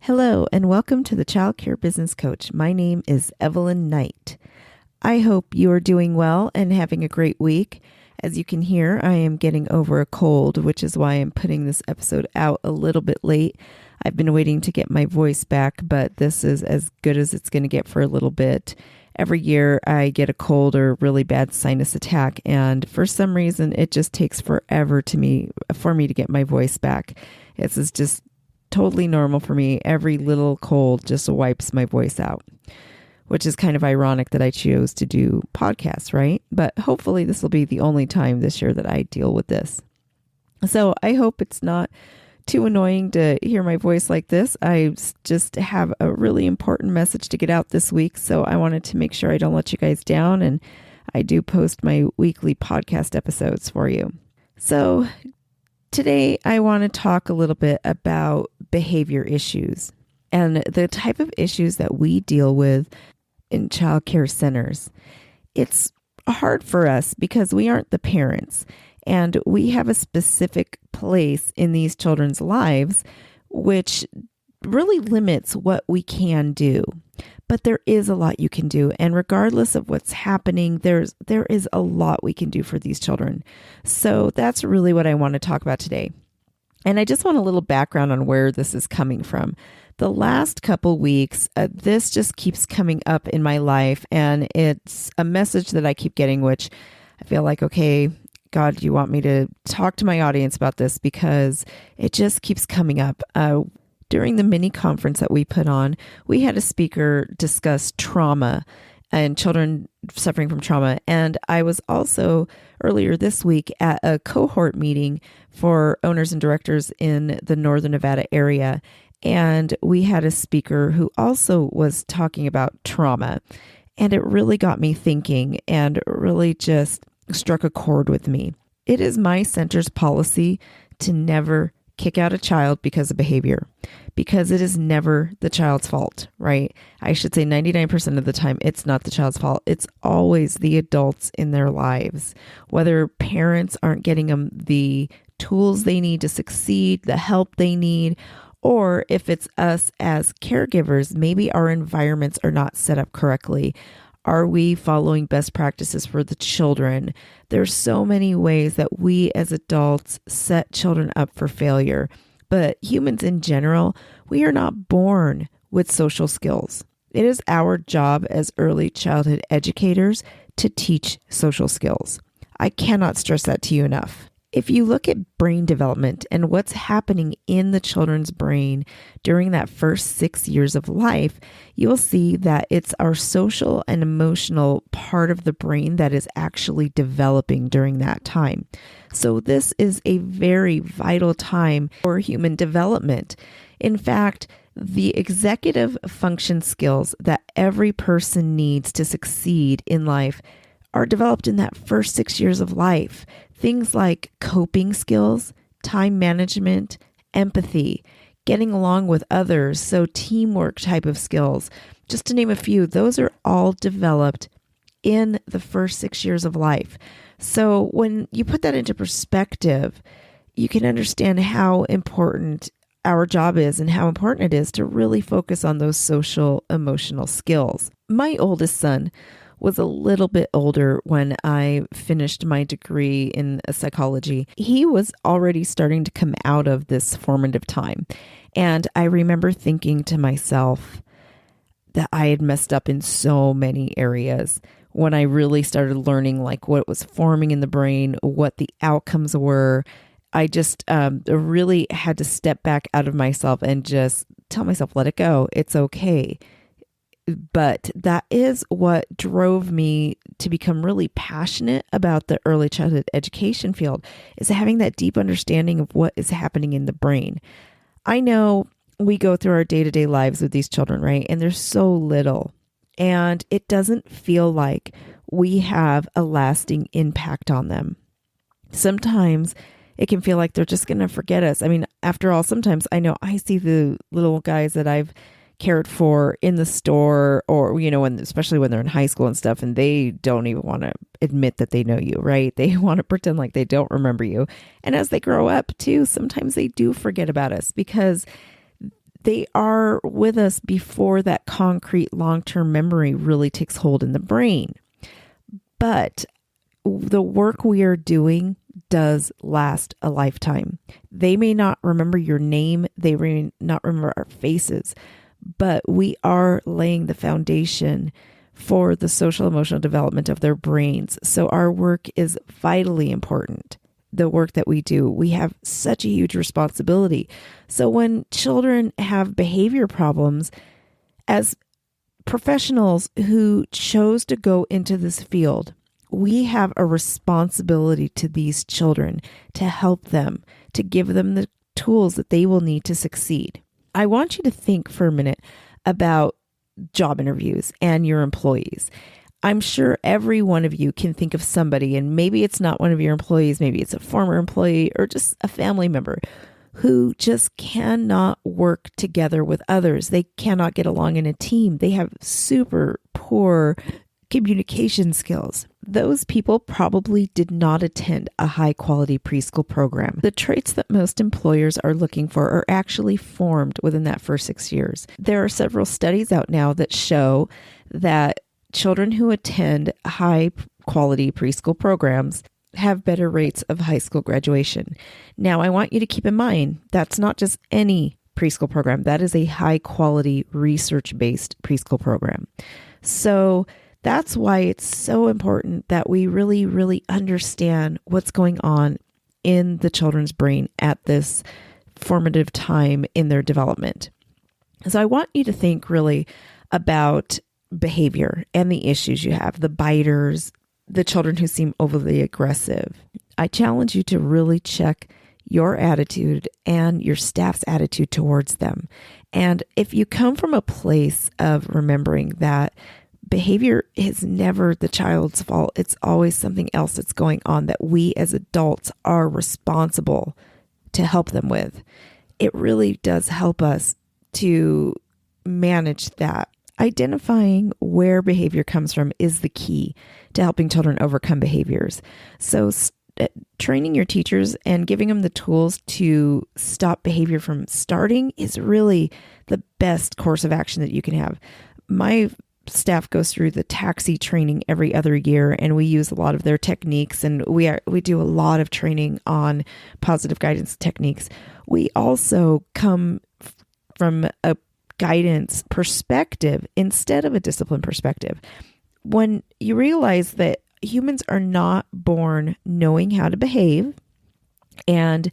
Hello, and welcome to the Child Care Business Coach. My name is Evelyn Knight. I hope you are doing well and having a great week. As you can hear, I am getting over a cold, which is why I'm putting this episode out a little bit late. I've been waiting to get my voice back, but this is as good as it's going to get for a little bit. Every year I get a cold or really bad sinus attack, and for some reason it just takes forever for me to get my voice back. This is just totally normal for me. Every little cold just wipes my voice out, which is kind of ironic that I chose to do podcasts, right? But hopefully this will be the only time this year that I deal with this. So I hope it's not too annoying to hear my voice like this. I just have a really important message to get out this week, so I wanted to make sure I don't let you guys down, and I do post my weekly podcast episodes for you. So today I want to talk a little bit about behavior issues and the type of issues that we deal with in child care centers. It's hard for us because we aren't the parents, and we have a specific place in these children's lives, which really limits what we can do. But there is a lot you can do. And regardless of what's happening, there is a lot we can do for these children. So that's really what I want to talk about today. And I just want a little background on where this is coming from. The last couple weeks, this just keeps coming up in my life. And it's a message that I keep getting, which I feel like, okay, God, you want me to talk to my audience about this because it just keeps coming up. During the mini conference that we put on, we had a speaker discuss trauma and children suffering from trauma. And I was also earlier this week at a cohort meeting for owners and directors in the Northern Nevada area. And we had a speaker who also was talking about trauma. And it really got me thinking and really just struck a chord with me. It is my center's policy to never kick out a child because of behavior, because it is never the child's fault, right? I should say 99% of the time, it's not the child's fault. It's always the adults in their lives, whether parents aren't getting them the tools they need to succeed, the help they need, or if it's us as caregivers, maybe our environments are not set up correctly. Are we following best practices for the children? There's so many ways that we as adults set children up for failure. But humans in general, we are not born with social skills. It is our job as early childhood educators to teach social skills. I cannot stress that to you enough. If you look at brain development and what's happening in the children's brain during that first 6 years of life, you will see that it's our social and emotional part of the brain that is actually developing during that time. So this is a very vital time for human development. In fact, the executive function skills that every person needs to succeed in life are developed in that first 6 years of life. Things like coping skills, time management, empathy, getting along with others, so teamwork type of skills, just to name a few, those are all developed in the first 6 years of life. So when you put that into perspective, you can understand how important our job is and how important it is to really focus on those social, emotional skills. My oldest son was a little bit older when I finished my degree in psychology. He was already starting to come out of this formative time. And I remember thinking to myself that I had messed up in so many areas when I really started learning like what was forming in the brain, what the outcomes were. I just really had to step back out of myself and just tell myself, let it go. It's okay. But that is what drove me to become really passionate about the early childhood education field, is having that deep understanding of what is happening in the brain. I know we go through our day-to-day lives with these children, right? And there's so little, and it doesn't feel like we have a lasting impact on them. Sometimes it can feel like they're just going to forget us. I mean, after all, sometimes I know I see the little guys that I've cared for in the store, or, especially when they're in high school and stuff, and they don't even want to admit that they know you, right? They want to pretend like they don't remember you. And as they grow up too, sometimes they do forget about us because they are with us before that concrete long-term memory really takes hold in the brain. But the work we are doing does last a lifetime. They may not remember your name, they may not remember our faces, but we are laying the foundation for the social emotional development of their brains. So our work is vitally important. The work that we do, we have such a huge responsibility. So when children have behavior problems, as professionals who chose to go into this field, we have a responsibility to these children to help them, to give them the tools that they will need to succeed. I want you to think for a minute about job interviews and your employees. I'm sure every one of you can think of somebody, and maybe it's not one of your employees, maybe it's a former employee or just a family member who just cannot work together with others. They cannot get along in a team. They have super poor communication skills. Those people probably did not attend a high-quality preschool program. The traits that most employers are looking for are actually formed within that first 6 years. There are several studies out now that show that children who attend high-quality preschool programs have better rates of high school graduation. Now, I want you to keep in mind, that's not just any preschool program. That is a high-quality, research-based preschool program. So that's why it's so important that we really, really understand what's going on in the children's brain at this formative time in their development. So I want you to think really about behavior and the issues you have, the biters, the children who seem overly aggressive. I challenge you to really check your attitude and your staff's attitude towards them. And if you come from a place of remembering that behavior is never the child's fault, it's always something else that's going on that we as adults are responsible to help them with, it really does help us to manage that. Identifying where behavior comes from is the key to helping children overcome behaviors. So training your teachers and giving them the tools to stop behavior from starting is really the best course of action that you can have. My staff goes through the taxi training every other year, and we use a lot of their techniques, and we do a lot of training on positive guidance techniques. We also come from a guidance perspective instead of a discipline perspective. When you realize that humans are not born knowing how to behave and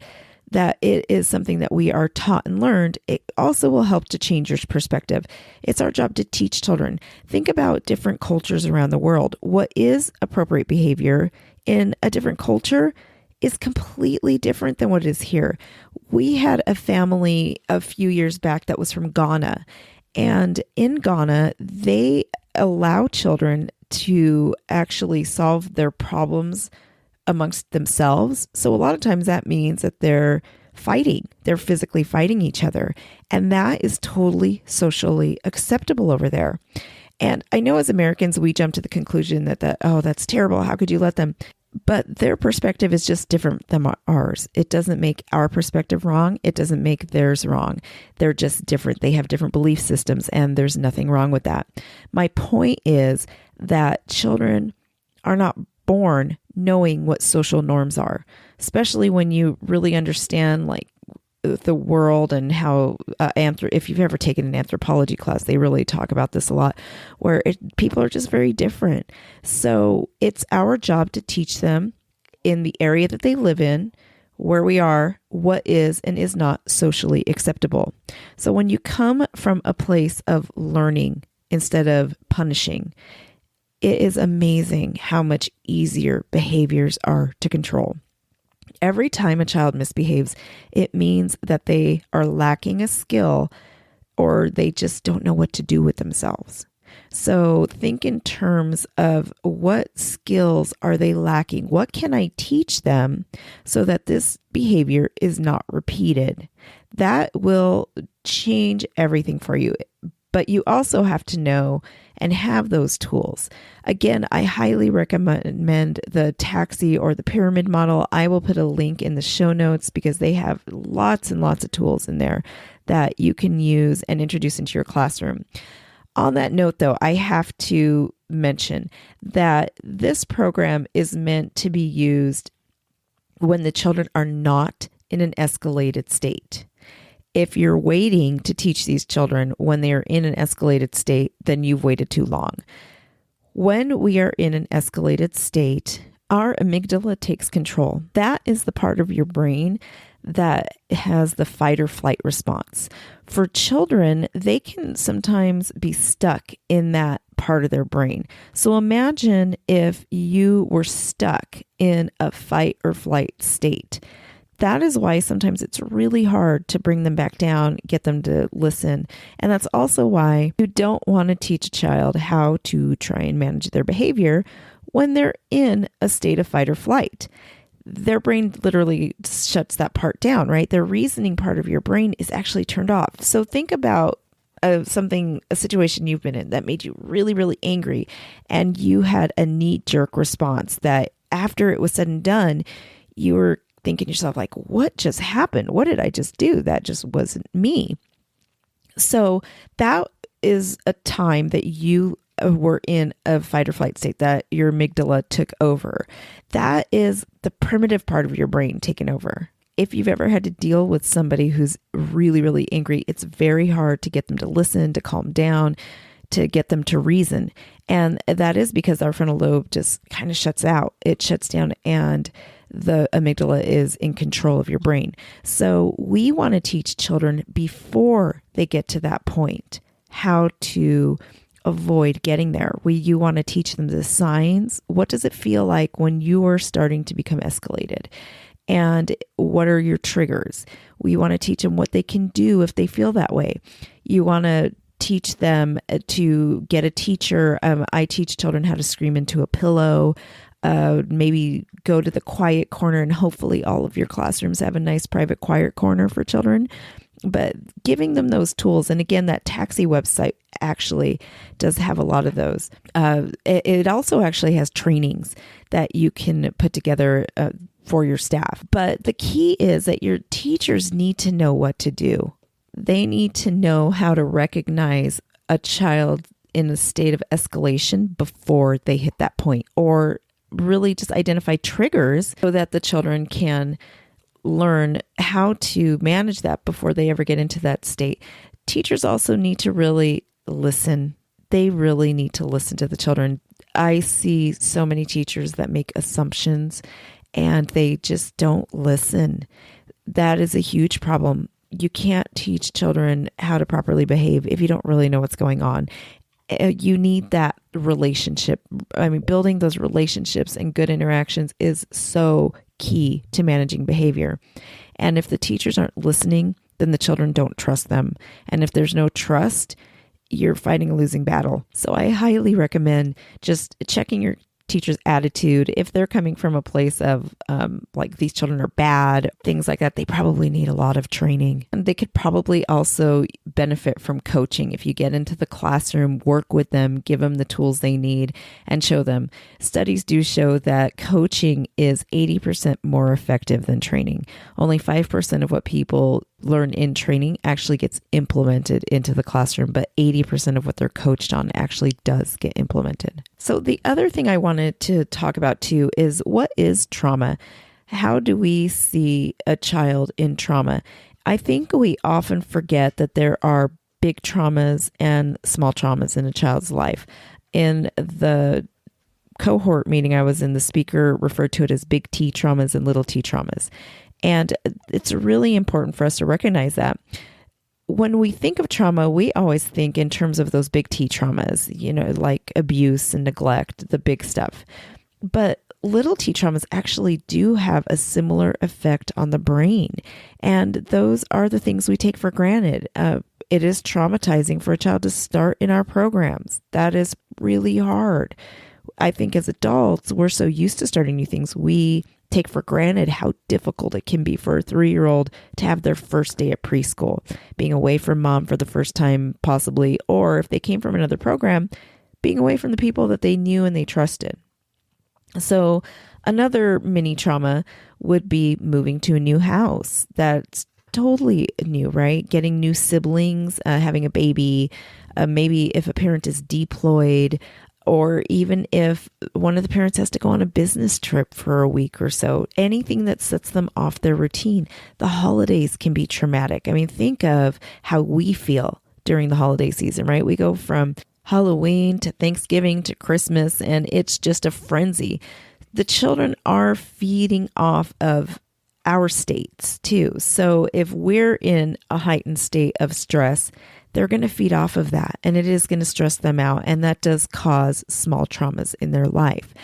that it is something that we are taught and learned, it also will help to change your perspective. It's our job to teach children. Think about different cultures around the world. What is appropriate behavior in a different culture is completely different than what is here. We had a family a few years back that was from Ghana. And in Ghana, they allow children to actually solve their problems amongst themselves. So a lot of times that means that they're physically fighting each other. And that is totally socially acceptable over there. And I know as Americans, we jump to the conclusion that that's terrible. How could you let them? But their perspective is just different than ours. It doesn't make our perspective wrong. It doesn't make theirs wrong. They're just different. They have different belief systems, and there's nothing wrong with that. My point is that children are not born knowing what social norms are, especially when you really understand like the world and how if you've ever taken an anthropology class, they really talk about this a lot, where people are just very different. So it's our job to teach them in the area that they live in, where we are, what is and is not socially acceptable. So when you come from a place of learning instead of punishing, it is amazing how much easier behaviors are to control. Every time a child misbehaves, it means that they are lacking a skill or they just don't know what to do with themselves. So think in terms of what skills are they lacking? What can I teach them so that this behavior is not repeated? That will change everything for you. but you also have to know and have those tools. Again, I highly recommend the taxi or the pyramid model. I will put a link in the show notes because they have lots and lots of tools in there that you can use and introduce into your classroom. On that note, though, I have to mention that this program is meant to be used when the children are not in an escalated state. If you're waiting to teach these children when they are in an escalated state, then you've waited too long. When we are in an escalated state, our amygdala takes control. That is the part of your brain that has the fight or flight response. For children, they can sometimes be stuck in that part of their brain. So imagine if you were stuck in a fight or flight state. That is why sometimes it's really hard to bring them back down, get them to listen. And that's also why you don't want to teach a child how to try and manage their behavior when they're in a state of fight or flight. Their brain literally shuts that part down, right? Their reasoning part of your brain is actually turned off. So think about a situation you've been in that made you really, really angry, and you had a knee-jerk response that after it was said and done, you were thinking to yourself, like, what just happened? What did I just do? That just wasn't me. So that is a time that you were in a fight or flight state, that your amygdala took over. That is the primitive part of your brain taken over. If you've ever had to deal with somebody who's really, really angry, it's very hard to get them to listen, to calm down, to get them to reason. And that is because our frontal lobe just kind of shuts out. It shuts down, and the amygdala is in control of your brain. So we want to teach children before they get to that point how to avoid getting there. You want to teach them the signs. What does it feel like when you are starting to become escalated? And what are your triggers? We want to teach them what they can do if they feel that way. You want to teach them to get a teacher. I teach children how to scream into a pillow, maybe go to the quiet corner, and hopefully all of your classrooms have a nice private quiet corner for children. But giving them those tools, and again, that taxi website actually does have a lot of those. It also actually has trainings that you can put together for your staff. But the key is that your teachers need to know what to do. They need to know how to recognize a child in a state of escalation before they hit that point, or really just identify triggers so that the children can learn how to manage that before they ever get into that state. Teachers also need to really listen. They really need to listen to the children. I see so many teachers that make assumptions and they just don't listen. That is a huge problem. You can't teach children how to properly behave if you don't really know what's going on. You need that relationship. I mean, building those relationships and good interactions is so key to managing behavior. And if the teachers aren't listening, then the children don't trust them. And if there's no trust, you're fighting a losing battle. So I highly recommend just checking your teacher's attitude. If they're coming from a place of like these children are bad, things like that, they probably need a lot of training. And they could probably also benefit from coaching. If you get into the classroom, work with them, give them the tools they need, and show them. Studies do show that coaching is 80% more effective than training. Only 5% of what people learn in training actually gets implemented into the classroom, but 80% of what they're coached on actually does get implemented. So the other thing I wanted to talk about too is, what is trauma? How do we see a child in trauma? I think we often forget that there are big traumas and small traumas in a child's life. In the cohort meeting I was in, the speaker referred to it as big T traumas and little T traumas. And it's really important for us to recognize that. When we think of trauma, we always think in terms of those big T traumas, like abuse and neglect, the big stuff. But little T traumas actually do have a similar effect on the brain. And those are the things we take for granted. It is traumatizing for a child to start in our programs. That is really hard. I think as adults, we're so used to starting new things, we take for granted how difficult it can be for a 3-year-old to have their first day at preschool, being away from mom for the first time possibly, or if they came from another program, being away from the people that they knew and they trusted. So another mini trauma would be moving to a new house. That's totally new, right? Getting new siblings, having a baby, maybe if a parent is deployed, or even if one of the parents has to go on a business trip for a week or so, anything that sets them off their routine. The holidays can be traumatic. I mean, think of how we feel during the holiday season, right? We go from Halloween to Thanksgiving to Christmas, and it's just a frenzy. The children are feeding off of our states too. So if we're in a heightened state of stress, they're going to feed off of that, and it is going to stress them out. And that does cause small traumas in their life.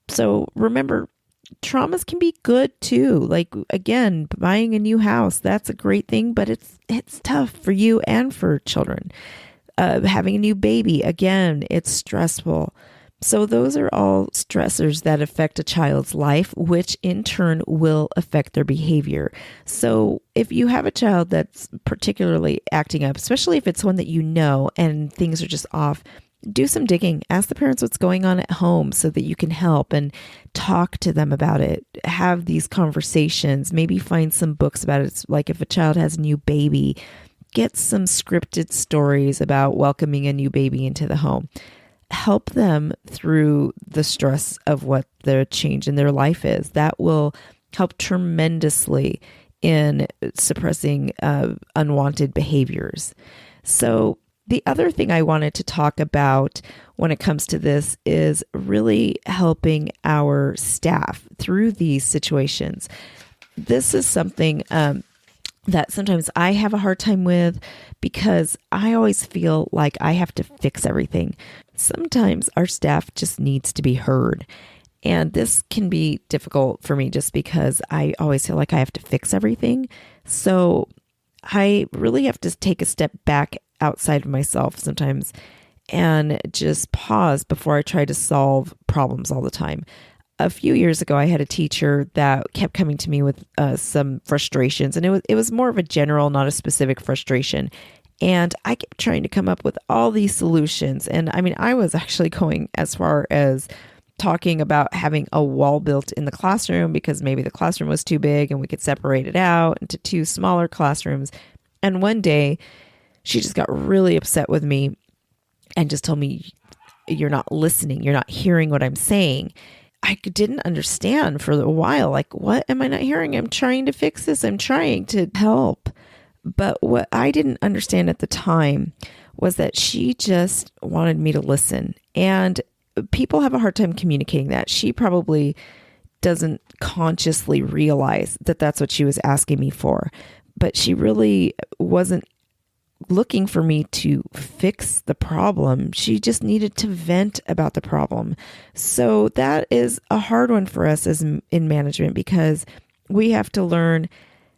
So remember, traumas can be good too. Like, again, buying a new house, that's a great thing, but it's tough for you and for children. Having a new baby, again, it's stressful. So those are all stressors that affect a child's life, which in turn will affect their behavior. So if you have a child that's particularly acting up, especially if it's one that you know and things are just off, do some digging. Ask the parents what's going on at home so that you can help and talk to them about it. Have these conversations. Maybe find some books about it. It's like if a child has a new baby, get some scripted stories about welcoming a new baby into the home. Help them through the stress of what the change in their life is. That will help tremendously in suppressing unwanted behaviors. So the other thing I wanted to talk about when it comes to this is really helping our staff through these situations. This is something that sometimes I have a hard time with because I always feel like I have to fix everything. Sometimes our staff just needs to be heard. And this can be difficult for me just because I always feel like I have to fix everything. So I really have to take a step back outside of myself sometimes and just pause before I try to solve problems all the time. A few years ago, I had a teacher that kept coming to me with some frustrations, and it was more of a general, not a specific frustration. And I kept trying to come up with all these solutions. And I mean, I was actually going as far as talking about having a wall built in the classroom because maybe the classroom was too big and we could separate it out into 2 smaller classrooms. And one day she just got really upset with me and just told me, "You're not listening. You're not hearing what I'm saying." I didn't understand for a while. Like, what am I not hearing? I'm trying to fix this. I'm trying to help. But what I didn't understand at the time was that she just wanted me to listen. And people have a hard time communicating that. She probably doesn't consciously realize that that's what she was asking me for. But she really wasn't looking for me to fix the problem. She just needed to vent about the problem. So that is a hard one for us as in management because we have to learn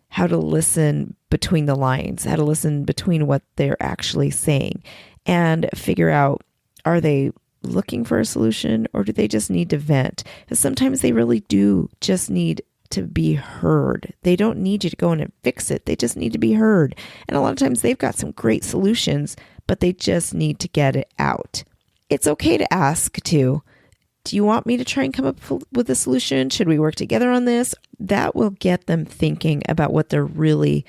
how to listen between the lines, how to listen between what they're actually saying and figure out, are they looking for a solution or do they just need to vent? Because sometimes they really do just need to be heard. They don't need you to go in and fix it. They just need to be heard. And a lot of times they've got some great solutions, but they just need to get it out. It's okay to ask too. Do you want me to try and come up with a solution? Should we work together on this? That will get them thinking about what they're really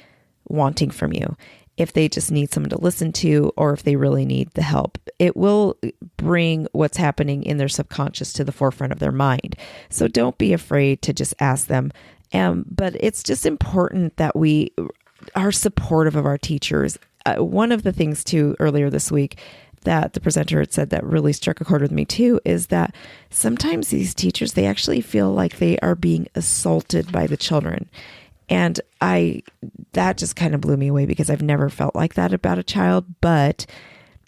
wanting from you. If they just need someone to listen to, or if they really need the help, it will bring what's happening in their subconscious to the forefront of their mind. So don't be afraid to just ask them. But it's just important that we are supportive of our teachers. One of the things too, earlier this week, that the presenter had said that really struck a chord with me too, is that sometimes these teachers, they actually feel like they are being assaulted by the children. And that just kind of blew me away because I've never felt like that about a child, but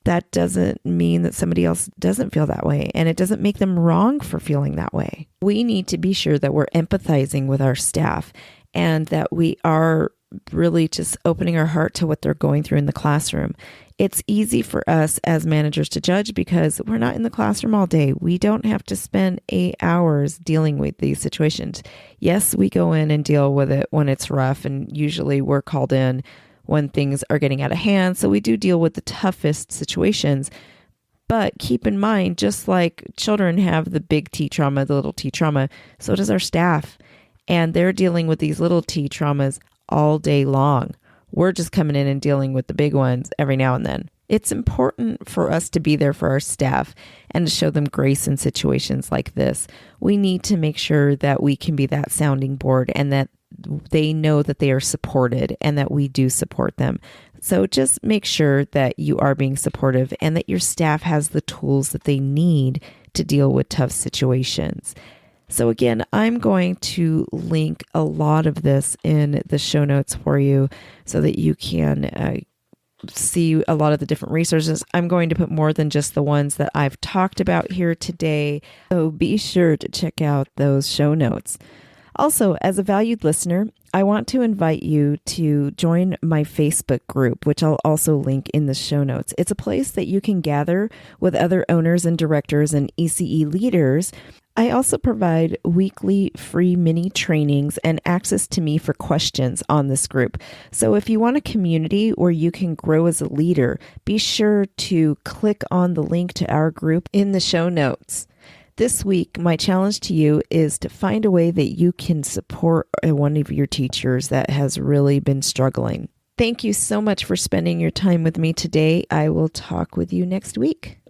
that doesn't mean that somebody else doesn't feel that way. And it doesn't make them wrong for feeling that way. We need to be sure that we're empathizing with our staff and that we are really just opening our heart to what they're going through in the classroom. It's easy for us as managers to judge because we're not in the classroom all day. We don't have to spend 8 hours dealing with these situations. Yes, we go in and deal with it when it's rough, and usually we're called in when things are getting out of hand. So we do deal with the toughest situations. But keep in mind, just like children have the big T trauma, the little T trauma, so does our staff. And they're dealing with these little T traumas all day long. We're just coming in and dealing with the big ones every now and then. It's important for us to be there for our staff and to show them grace in situations like this. We need to make sure that we can be that sounding board and that they know that they are supported and that we do support them. So just make sure that you are being supportive and that your staff has the tools that they need to deal with tough situations. So again, I'm going to link a lot of this in the show notes for you so that you can see a lot of the different resources. I'm going to put more than just the ones that I've talked about here today. So be sure to check out those show notes. Also, as a valued listener, I want to invite you to join my Facebook group, which I'll also link in the show notes. It's a place that you can gather with other owners and directors and ECE leaders. I also provide weekly free mini trainings and access to me for questions on this group. So if you want a community where you can grow as a leader, be sure to click on the link to our group in the show notes. This week, my challenge to you is to find a way that you can support one of your teachers that has really been struggling. Thank you so much for spending your time with me today. I will talk with you next week.